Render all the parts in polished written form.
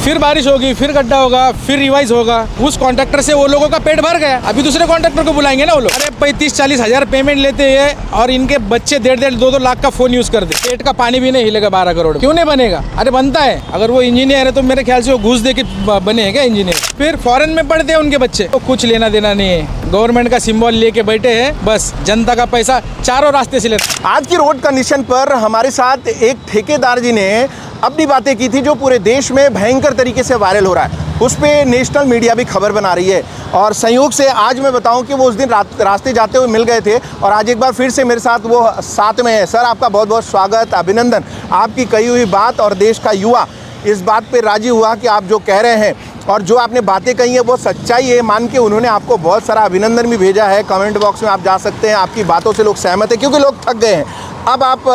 फिर बारिश होगी, फिर गड्ढा होगा, फिर रिवाइज होगा। उस कॉन्ट्रैक्टर से वो लोगों का पेट भर गया, अभी दूसरे कॉन्ट्रैक्टर को बुलाएंगे ना वो लोग। अरे 35-40 हज़ार पेमेंट लेते हैं और इनके बच्चे 1.5-2 लाख का फोन यूज करते। पेट का पानी भी नहीं हिलेगा 12 करोड़, क्यों नहीं बनेगा? अरे बनता है। अगर वो इंजीनियर है तो मेरे ख्याल से वो घूस दे के बने हैं क्या इंजीनियर? फिर फॉरेन में पढ़ते हैं उनके बच्चे, तो कुछ लेना देना नहीं है। गवर्नमेंट का सिंबल लेके बैठे हैं, बस जनता का पैसा चारों रास्ते से लेते। आज की रोड कंडीशन पर हमारे साथ एक ठेकेदार जी ने अपनी बातें की थी जो पूरे देश में भयंकर तरीके से वायरल हो रहा है। उस पर नेशनल मीडिया भी खबर बना रही है और संयोग से आज मैं बताऊं कि वो उस दिन रास्ते जाते हुए मिल गए थे और आज एक बार फिर से मेरे साथ वो साथ में है। सर, आपका बहुत बहुत स्वागत, अभिनंदन। आपकी कही हुई बात और देश का युवा इस बात पे राजी हुआ कि आप जो कह रहे हैं और जो आपने बातें कही है वो सच्चाई है मान के उन्होंने आपको बहुत सारा अभिनंदन भी भेजा है। कमेंट बॉक्स में आप जा सकते हैं, आपकी बातों से लोग सहमत हैं क्योंकि लोग थक गए हैं। अब आप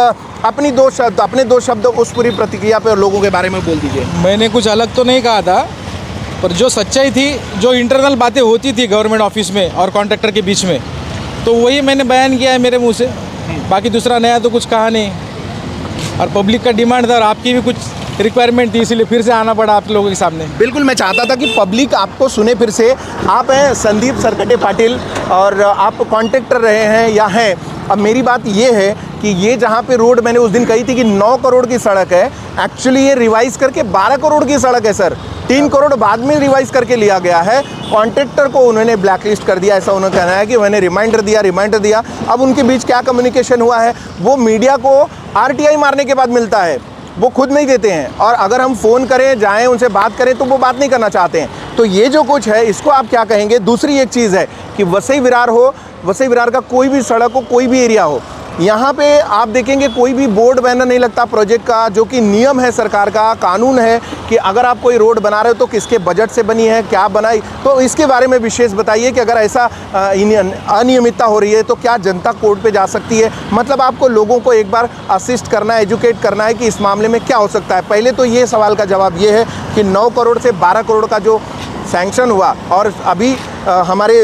अपने दो शब्द उस पूरी प्रतिक्रिया पे लोगों के बारे में बोल दीजिए। मैंने कुछ अलग तो नहीं कहा था, पर जो सच्चाई थी, जो इंटरनल बातें होती थी गवर्नमेंट ऑफिस में और कॉन्ट्रैक्टर के बीच में, तो वही मैंने बयान किया है मेरे मुंह से। बाकी दूसरा नया तो कुछ कहा नहीं। और पब्लिक का डिमांड था और आपकी भी कुछ रिक्वायरमेंट थी, इसलिए फिर से आना पड़ा आप लोगों के सामने। बिल्कुल, मैं चाहता था कि पब्लिक आपको सुने फिर से। आप हैं संदीप सरकटे पाटिल और आप कॉन्ट्रैक्टर रहे हैं या हैं। अब मेरी बात ये है कि ये जहाँ पे रोड मैंने उस दिन कही थी कि 9 करोड़ की सड़क है, एक्चुअली ये रिवाइज़ करके 12 करोड़ की सड़क है सर। 3 करोड़ बाद में रिवाइज़ करके लिया गया है। कॉन्ट्रैक्टर को उन्होंने ब्लैकलिस्ट कर दिया, ऐसा उन्होंने कहना है कि मैंने रिमाइंडर दिया। अब उनके बीच क्या कम्युनिकेशन हुआ है वो मीडिया को RTI मारने के बाद मिलता है, वो खुद नहीं देते हैं। और अगर हम फ़ोन करें, जाएं, उनसे बात करें तो वो बात नहीं करना चाहते हैं। तो ये जो कुछ है इसको आप क्या कहेंगे? दूसरी एक चीज़ है कि वसई विरार का कोई भी सड़क हो, कोई भी एरिया हो, यहाँ पे आप देखेंगे कोई भी बोर्ड बैनर नहीं लगता प्रोजेक्ट का, जो कि नियम है सरकार का, कानून है कि अगर आप कोई रोड बना रहे हो तो किसके बजट से बनी है, क्या बनाई। तो इसके बारे में विशेष बताइए कि अगर ऐसा अनियमितता हो रही है तो क्या जनता कोर्ट पे जा सकती है? मतलब आपको लोगों को एक बार असिस्ट करना है, एजुकेट करना है कि इस मामले में क्या हो सकता है। पहले तो ये सवाल का जवाब ये है कि 9 करोड़ से 12 करोड़ का जो सैंक्शन हुआ और अभी हमारे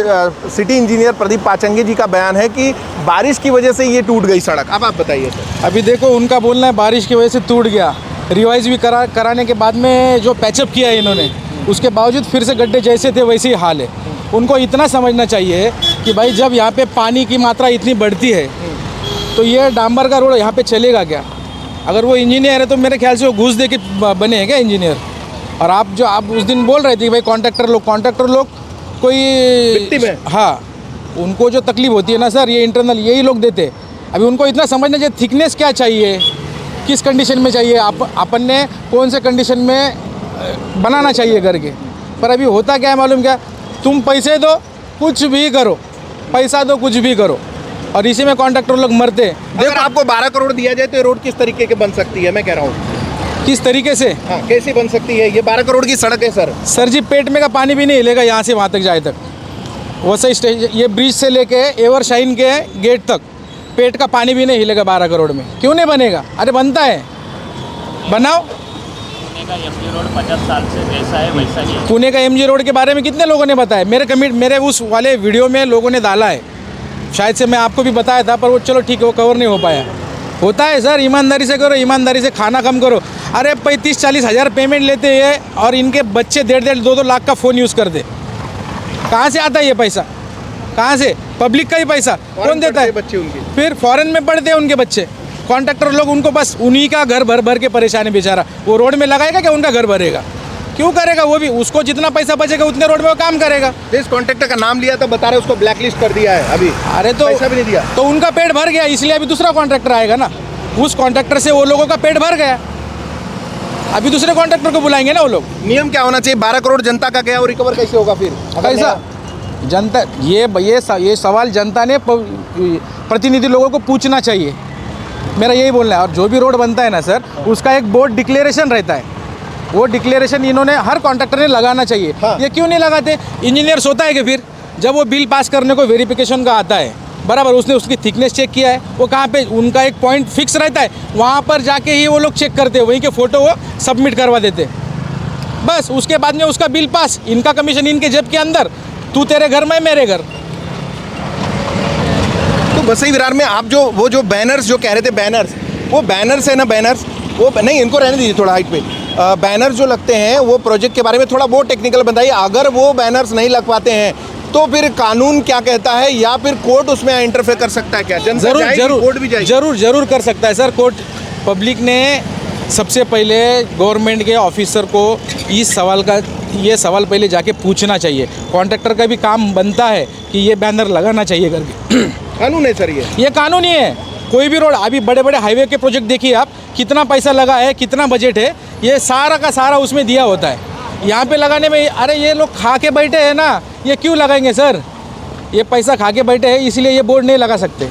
सिटी इंजीनियर प्रदीप पाचंगे जी का बयान है कि बारिश की वजह से ये टूट गई सड़क। अब आप बताइए सर। अभी देखो, उनका बोलना है बारिश की वजह से टूट गया। रिवाइज भी कराने के बाद में जो पैचअप किया है इन्होंने, उसके बावजूद फिर से गड्ढे जैसे थे वैसे ही हाल है। उनको इतना समझना चाहिए कि भाई जब यहाँ पे पानी की मात्रा इतनी बढ़ती है तो ये डांबर का रोड यहाँ पे चलेगा क्या? अगर वो इंजीनियर है तो मेरे ख्याल से वो घूस दे के बने हैं क्या इंजीनियर? और आप उस दिन बोल रहे थे कि भाई कॉन्ट्रैक्टर लोग कोई विक्टिम है। हाँ, उनको जो तकलीफ होती है ना सर, ये इंटरनल यही लोग देते। अभी उनको इतना समझना चाहिए थिकनेस क्या चाहिए, किस कंडीशन में चाहिए, अपन ने कौन से कंडीशन में बनाना चाहिए करके। पर अभी होता क्या है मालूम क्या? तुम पैसे दो कुछ भी करो, पैसा दो कुछ भी करो, और इसी में कॉन्ट्रैक्टर लोग मरते हैं। अगर आपको 12 करोड़ दिया जाए तो ये रोड किस तरीके के बन सकती है? मैं कह रहा हूँ किस तरीके से, हाँ, कैसे बन सकती है? ये 12 करोड़ की सड़क है सर जी। पेट में का पानी भी नहीं हिलेगा यहाँ से वहाँ तक जाए तक। वैसे स्टेज, ये ब्रिज से लेके एवर शाइन के गेट तक पेट का पानी भी नहीं हिलेगा 12 करोड़ में, क्यों नहीं बनेगा? अरे बनता है, बनाओ। पुणे का MG रोड 50 साल से जैसा है वैसा ही है। पुणे का MG रोड के बारे में कितने लोगों ने बताया? मेरे उस वाले वीडियो में लोगों ने डाला है, शायद से मैं आपको भी बताया था, पर वो चलो ठीक है, वो कवर नहीं हो पाया। होता है सर, ईमानदारी से करो, ईमानदारी से खाना कम करो। अरे 35-40 हज़ार पेमेंट लेते हैं और इनके बच्चे 1.5-2 लाख का फ़ोन यूज़ करते। कहाँ से आता है ये पैसा? कहाँ से? पब्लिक का ही पैसा कौन देता है? बच्चे उनके फिर फॉरेन में पढ़ते हैं उनके बच्चे। कॉन्ट्रैक्टर लोग उनको बस उन्हीं का घर भर के परेशान है बेचारा। वो रोड में लगाएगा क्या उनका घर भरेगा? क्यों करेगा? वो भी उसको जितना पैसा बचेगा उतने रोड में वो काम करेगा। इस कॉन्ट्रैक्टर का नाम लिया तो बता रहे उसको ब्लैकलिस्ट कर दिया है अभी। अरे तो पैसा भी नहीं दिया तो उनका पेट भर गया, इसलिए अभी दूसरा कॉन्ट्रैक्टर आएगा ना। उस कॉन्ट्रैक्टर से वो लोगों का पेट भर गया, अभी दूसरे कॉन्ट्रैक्टर को बुलाएंगे ना वो लोग। नियम क्या होना चाहिए? 12 करोड़ जनता का गया और रिकवर कैसे होगा फिर? कैसा जनता? ये सवाल जनता ने प्रतिनिधि लोगों को पूछना चाहिए, मेरा यही बोलना है। और जो भी रोड बनता है ना सर, उसका एक बोर्ड डिक्लेरेशन रहता है, वो डिक्लेरेशन इन्होंने हर कॉन्ट्रैक्टर ने लगाना चाहिए। हाँ। ये क्यों नहीं लगाते? इंजीनियर सोता है कि फिर जब वो बिल पास करने को वेरिफिकेशन का आता है, बराबर उसने उसकी थिकनेस चेक किया है, वो कहाँ पे उनका एक पॉइंट फिक्स रहता है, वहाँ पर जाके ही वो लोग चेक करते हैं, वहीं के फ़ोटो वो सबमिट करवा देते। बस उसके बाद में उसका बिल पास, इनका कमीशन इनके जेब के अंदर, तू तेरे घर में मेरे घर। तो वसई विरार में आप जो बैनर्स जो कह रहे थे, वो बैनर्स है ना, बैनर्स वो नहीं, इनको रहने दीजिए थोड़ा हाइट पे। बैनर जो लगते हैं वो प्रोजेक्ट के बारे में थोड़ा वो टेक्निकल बताइए। अगर वो बैनर्स नहीं लग पाते हैं तो फिर कानून क्या कहता है, या फिर कोर्ट उसमें इंटरफेयर कर सकता है क्या? जनता जरूर जाएगी, जरूर कोर्ट भी जाएगी? जरूर कर सकता है सर। कोर्ट पब्लिक ने सबसे पहले गवर्नमेंट के ऑफिसर को इस सवाल का ये सवाल पहले जाके पूछना चाहिए। कॉन्ट्रैक्टर का भी काम बनता है कि ये बैनर लगाना चाहिए करके। कानून है सर ये कानूनी है। कोई भी रोड, अभी बड़े बड़े हाईवे के प्रोजेक्ट देखिए आप, कितना पैसा लगा है, कितना बजट है, ये सारा का सारा उसमें दिया होता है। यहाँ पे लगाने में अरे ये लोग खा के बैठे हैं ना, ये क्यों लगाएंगे सर? ये पैसा खा के बैठे हैं इसलिए ये बोर्ड नहीं लगा सकते।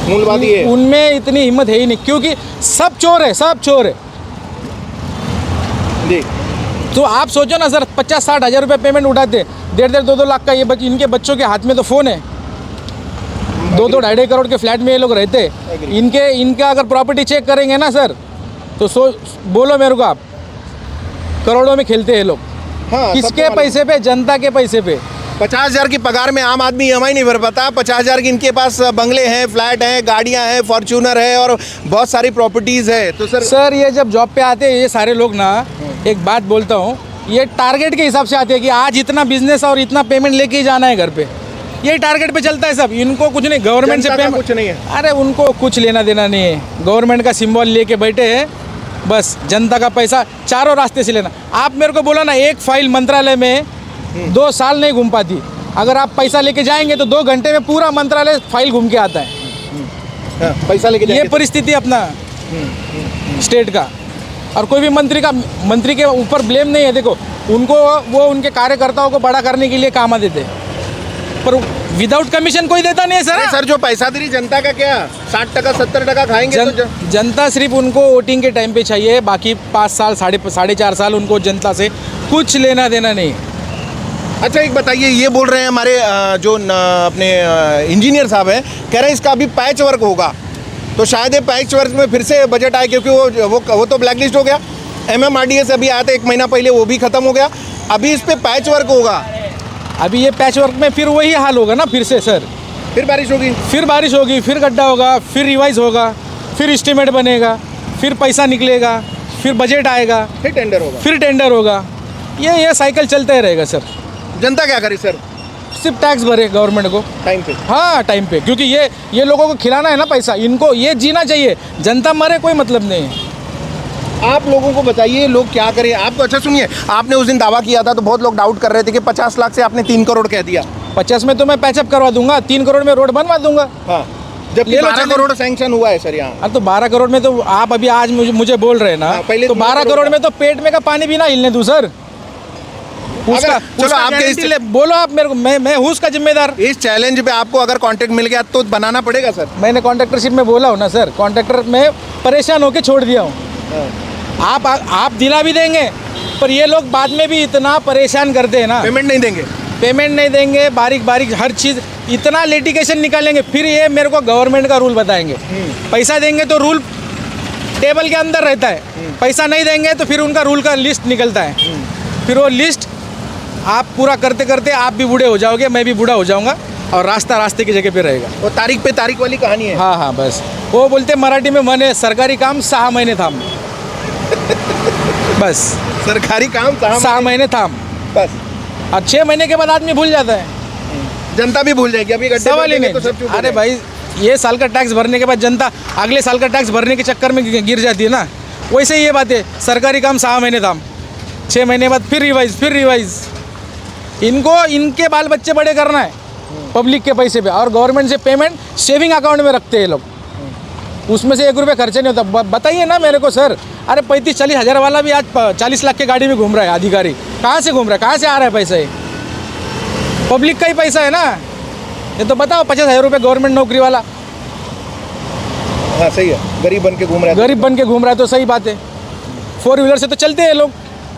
मूल बात ये है। उनमें इतनी हिम्मत है ही नहीं, क्योंकि सब चोर है, सब चोर है। जी तो आप सोचो ना सर, 50-60 हज़ार रुपये पेमेंट उठाते, 1.5 2 लाख का, ये इनके बच्चों के हाथ में तो फ़ोन है। 2 2.5 करोड़ के फ्लैट में ये लोग रहते। इनका अगर प्रॉपर्टी चेक करेंगे ना सर, तो बोलो मेरे को आप, करोड़ों में खेलते हैं लोग। हाँ, किसके पैसे पे? जनता के पैसे पे। 50,000 की पगार में आम आदमी EMI नहीं भर पाता। 50,000 की इनके पास बंगले हैं, फ्लैट हैं, गाड़ियां हैं, फॉर्च्यूनर है और बहुत सारी प्रॉपर्टीज़ है। तो सर ये जब जॉब पे आते हैं ये सारे लोग ना, एक बात बोलता हूँ, ये टारगेट के हिसाब से आते हैं कि आज इतना बिजनेस और इतना पेमेंट लेके ही जाना है घर पे। ये टारगेट पे चलता है सब। इनको कुछ नहीं, गवर्नमेंट से पेमेंट कुछ नहीं है। अरे उनको कुछ लेना देना नहीं है। गवर्नमेंट का सिंबल लेके बैठे हैं, बस जनता का पैसा चारों रास्ते से लेना। आप मेरे को बोला ना, एक फाइल मंत्रालय में 2 साल नहीं घूम पाती। अगर आप पैसा लेके जाएंगे तो 2 घंटे में पूरा मंत्रालय फाइल घूम के आता है। पैसा लेके ये परिस्थिति अपना स्टेट का। और कोई भी मंत्री के ऊपर ब्लेम नहीं है। देखो उनको, वो उनके कार्यकर्ताओं को बड़ा करने के लिए काम देते, पर विदाउट कमीशन कोई देता नहीं है सर। सर जो पैसा दे रही जनता का क्या 60% 70% खाएंगे तो जनता सिर्फ उनको वोटिंग के टाइम पे चाहिए। बाकी 5 साल 4.5 साल उनको जनता से कुछ लेना देना नहीं। अच्छा एक बताइए, ये बोल रहे हैं हमारे अपने इंजीनियर साहब हैं, कह रहे हैं इसका अभी पैच वर्क होगा, तो शायद ये पैच वर्क में फिर से बजट आए, क्योंकि वो तो ब्लैक लिस्ट हो गया। MMRDA अभी आया था 1 महीना पहले, वो भी ख़त्म हो गया। अभी इस पर पैच वर्क होगा। अभी ये पैच वर्क में फिर वही हाल होगा ना, फिर से सर, फिर बारिश होगी, फिर गड्ढा होगा, फिर रिवाइज होगा, फिर एस्टीमेट बनेगा, फिर पैसा निकलेगा, फिर बजट आएगा, फिर टेंडर होगा। ये साइकिल चलता ही रहेगा सर। जनता क्या करे सर? सिर्फ टैक्स भरे गवर्नमेंट को टाइम पे। हाँ टाइम पे, क्योंकि ये लोगों को खिलाना है ना पैसा, इनको ये जीना चाहिए। जनता मरे कोई मतलब नहीं है। आप लोगों को बताइए लोग क्या करें आपको। अच्छा सुनिए, आपने उस दिन दावा किया था तो बहुत लोग डाउट कर रहे थे कि 50 लाख से आपने 3 करोड़ कह दिया। 50 में तो मैं पैचअप करवा दूंगा, 3 करोड़ में रोड बनवा दूंगा। हाँ, जबकि 12 करोड़ सैंक्शन हुआ है सर यहाँ। तो 12 करोड़ में तो आप अभी आज मुझे बोल रहे हैं ना, पहले तो 12 करोड़ में तो पेट में का पानी भी ना हिलने दूँ सर। चलो आपके बोलो आप मेरे को, मैं हूँ उसका जिम्मेदार। इस चैलेंज पे आपको अगर कॉन्ट्रैक्ट मिल गया तो बनाना पड़ेगा सर। मैंने कॉन्ट्रैक्टरशिप में बोला हूँ ना सर, कॉन्ट्रैक्टर में परेशान होकर छोड़ दिया हूँ। आप दिला भी देंगे, पर ये लोग बाद में भी इतना परेशान करते हैं ना। पेमेंट नहीं देंगे, बारीक हर चीज़ इतना लिटिगेशन निकालेंगे। फिर ये मेरे को गवर्नमेंट का रूल बताएंगे। पैसा देंगे तो रूल टेबल के अंदर रहता है, पैसा नहीं देंगे तो फिर उनका रूल का लिस्ट निकलता है। फिर वो लिस्ट आप पूरा करते करते आप भी बूढ़े हो जाओगे, मैं भी बूढ़ा हो जाऊंगा, और रास्ते की जगह पे रहेगा। वो तारीख पे तारीख वाली कहानी है। हाँ बस वो बोलते मराठी में, मैंने सरकारी काम 6 महीने थाम। बस सरकारी काम 6 महीने थाम बस। और 6 महीने के बाद आदमी भूल जाता है। जनता भी भूल जाएगी। अभी सवाल ही नहीं तो सब। अरे भाई, ये साल का टैक्स भरने के बाद जनता अगले साल का टैक्स भरने के चक्कर में गिर जाती है ना। वैसे ही ये बात है, सरकारी काम 6 महीने थाम, 6 महीने बाद फिर रिवाइज। इनको इनके बाल बच्चे बड़े करना है पब्लिक के पैसे पे, और गवर्नमेंट से पेमेंट सेविंग अकाउंट में रखते हैं लोग, उसमें से 1 रुपये खर्चे नहीं होता। बताइए ना मेरे को सर। अरे 35-40 हज़ार वाला भी आज 40 लाख की गाड़ी में घूम रहा है अधिकारी। कहाँ से घूम रहा है, कहाँ से आ रहा है पैसा? ये पब्लिक का ही पैसा है ना। ये तो बताओ, 50,000 रुपये गवर्नमेंट नौकरी वाला। हाँ सही है, गरीब बन के घूम रहा है। तो सही बात है। 4 व्हीलर से तो चलते हैं लोग।